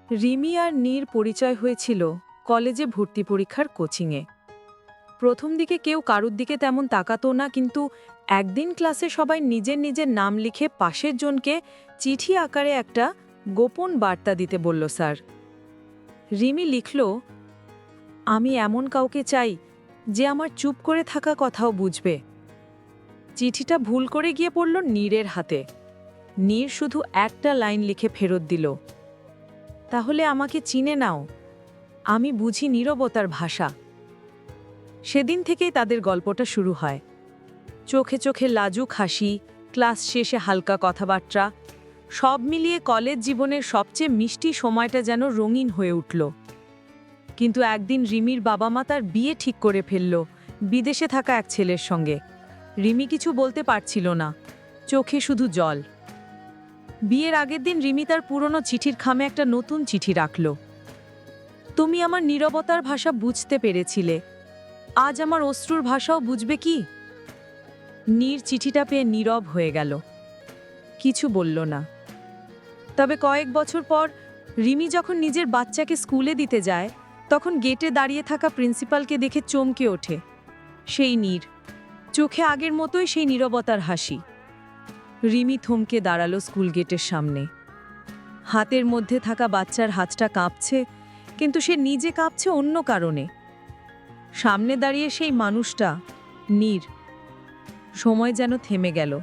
রিমি আর নীর পরিচয় হয়েছিল কলেজে ভর্তি পরীক্ষার কোচিংয়ে। প্রথম দিকে কেউ কারুর দিকে তেমন তাকাতো না, কিন্তু একদিন ক্লাসে সবাই নিজের নিজের নাম লিখে পাশের জনকে চিঠি আকারে একটা গোপন বার্তা দিতে বলল স্যার। রিমি লিখল, আমি এমন কাউকে চাই যে আমার চুপ করে থাকা কথাও বুঝবে। চিঠিটা ভুল করে গিয়ে পড়ল নীরের হাতে। নীর শুধু একটা লাইন লিখে ফেরত দিল, তাহলে আমাকে চিনে নাও, আমি বুঝি নীরবতার ভাষা। সেদিন থেকেই তাদের গল্পটা শুরু হয়। চোখে চোখে লাজুক হাসি, ক্লাস শেষে হালকা কথাবার্তা, সব মিলিয়ে কলেজ জীবনের সবচেয়ে মিষ্টি সময়টা যেন রঙিন হয়ে উঠল। কিন্তু একদিন রিমির বাবা মা তার বিয়ে ঠিক করে ফেলল বিদেশে থাকা এক ছেলের সঙ্গে। রিমি কিছু বলতে পারছিল না, চোখে শুধু জল। বিয়ের আগের দিন রিমি তার পুরনো চিঠির খামে একটা নতুন চিঠি রাখল। তুমি আমার নীরবতার ভাষা বুঝতে পেরেছিলে, আজ আমার অশ্রুর ভাষাও বুঝবে কি? নীর চিঠিটা পেয়ে নীরব হয়ে গেল, কিছু বলল না। তবে কয়েক বছর পর রিমি যখন নিজের বাচ্চাকে স্কুলে দিতে যায়, তখন গেটে দাঁড়িয়ে থাকা প্রিন্সিপালকে দেখে চমকে ওঠে। সেই নীর, চোখে আগের মতোই সেই নীরবতার হাসি। রিমি থমকে দাঁড়ালো স্কুল গেটের সামনে। হাতের মধ্যে থাকা বাচ্চার হাতটা কাঁপছে, কিন্তু সে নিজে কাঁপছে অন্য কারণে। সামনে দাঁড়িয়ে সেই মানুষটা নীর। সময় যেন থেমে গেল।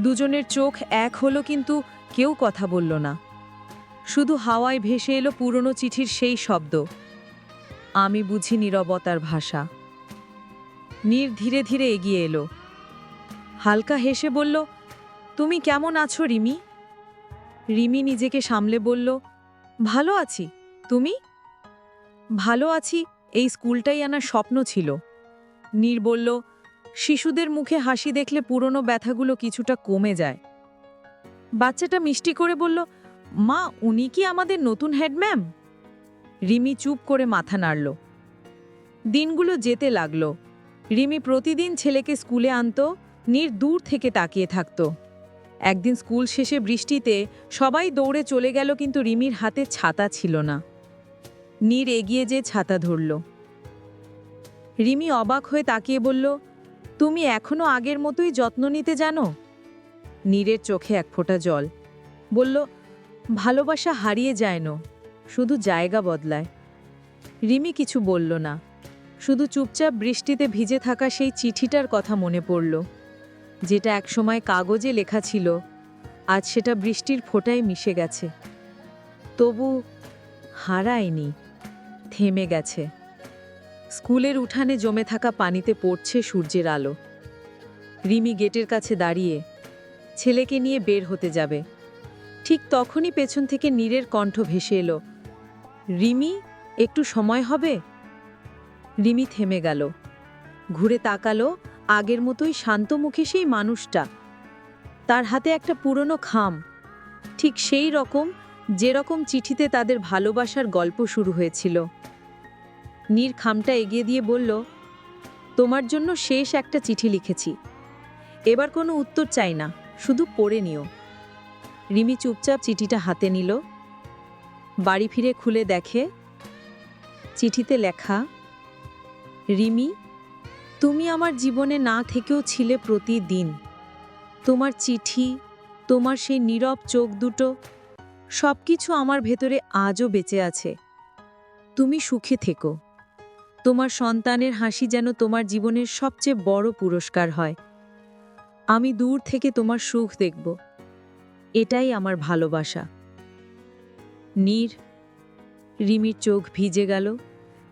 দুজনের চোখ এক হলো, কিন্তু কেউ কথা বলল না। শুধু হাওয়ায় ভেসে এলো পুরনো চিঠির সেই শব্দ, আমি বুঝি নীরবতার ভাষা। নীর ধীরে ধীরে এগিয়ে এলো, হালকা হেসে বলল, তুমি কেমন আছো রিমি? রিমি নিজেকে সামলে বলল, ভালো আছি। তুমি? ভালো আছি, এই স্কুলটাই আমার স্বপ্ন ছিল। নীর বলল, শিশুদের মুখে হাসি দেখলে পুরনো ব্যথাগুলো কিছুটা কমে যায়। বাচ্চাটা মিষ্টি করে বলল, মা, উনি কি আমাদের নতুন হেডম্যাম? রিমি চুপ করে মাথা নাড়ল। দিনগুলো যেতে লাগলো। রিমি প্রতিদিন ছেলেকে স্কুলে আনতো, নীর দূর থেকে তাকিয়ে থাকত। একদিন স্কুল শেষে বৃষ্টিতে সবাই দৌড়ে চলে গেল, কিন্তু রিমির হাতে ছাতা ছিল না। নীর এগিয়ে যেয়ে ছাতা ধরল। রিমি অবাক হয়ে তাকিয়ে বলল, তুমি এখনো আগের মতোই যত্ন নিতে জানো? নীরের চোখে এক ফোঁটা জল। বলল, ভালোবাসা হারিয়ে যায় না, শুধু জায়গা বদলায়। রিমি কিছু বলল না, শুধু চুপচাপ বৃষ্টিতে ভিজে থাকা সেই চিঠিটার কথা মনে পড়ল, যেটা একসময় কাগজে লেখা ছিল, আজ সেটা বৃষ্টির ফোঁটায় মিশে গেছে। তবু হারায়নি, থেমে গেছে। স্কুলের উঠানে জমে থাকা পানিতে পড়ছে সূর্যের আলো। রিমি গেটের কাছে দাঁড়িয়ে ছেলেকে নিয়ে বের হতে যাবে, ঠিক তখনই পেছন থেকে নীরের কণ্ঠ ভেসে এলো, রিমি, একটু সময় হবে? রিমি থেমে গেল, ঘুরে তাকালো। আগের মতোই শান্ত মুখে সেই মানুষটা, তার হাতে একটা পুরনো খাম, ঠিক সেই রকম যেরকম চিঠিতে তাদের ভালোবাসার গল্প শুরু হয়েছিল। নীর খামটা এগিয়ে দিয়ে বলল, তোমার জন্য শেষ একটা চিঠি লিখেছি, এবার কোনো উত্তর চাই না, শুধু পড়ে নিও। রিমি চুপচাপ চিঠিটা হাতে নিল। বাড়ি ফিরে খুলে দেখে চিঠিতে লেখা, রিমি, তুমি আমার জীবনে না থেকেও ছিলে প্রতিদিন। তোমার চিঠি, তোমার সেই নীরব চোখ দুটো, সব কিছু আমার ভেতরে আজও বেঁচে আছে। তুমি সুখে থেকো। তোমার সন্তানের হাসি যেন তোমার জীবনের সবচেয়ে বড় পুরস্কার হয়। আমি দূর থেকে তোমার সুখ দেখব, এটাই আমার ভালোবাসা। নীর। রিমির চোখ ভিজে গেল।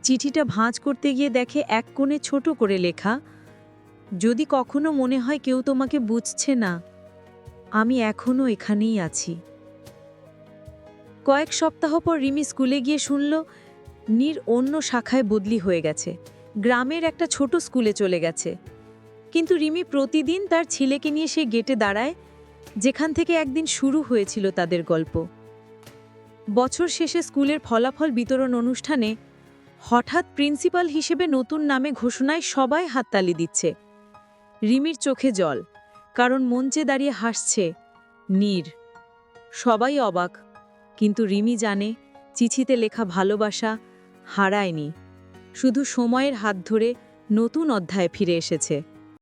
চিঠিটা ভাঁজ করতে গিয়ে দেখে এক কোণে ছোট করে লেখা, যদি কখনো মনে হয় কেউ তোমাকে বুঝছে না, আমি এখনো এখানেই আছি। কয়েক সপ্তাহ পর রিমি স্কুলে গিয়ে শুনল, নীর অন্য শাখায় বদলি হয়ে গেছে, গ্রামের একটা ছোট স্কুলে চলে গেছে। কিন্তু রিমি প্রতিদিন তার ছেলেকে নিয়ে সেই গেটে দাঁড়ায়, যেখান থেকে একদিন শুরু হয়েছিল তাদের গল্প। বছর শেষে স্কুলের ফলাফল বিতরণ অনুষ্ঠানে হঠাৎ প্রিন্সিপাল হিসেবে নতুন নামে ঘোষণায় সবাই হাততালি দিচ্ছে। রিমির চোখে জল, কারণ মঞ্চে দাঁড়িয়ে হাসছে নীর। সবাই অবাক, কিন্তু রিমি জানে চিঠিতে লেখা ভালোবাসা হারায়নি, শুধু সময়ের হাত ধরে নতুন অধ্যায়ে ফিরে এসেছে।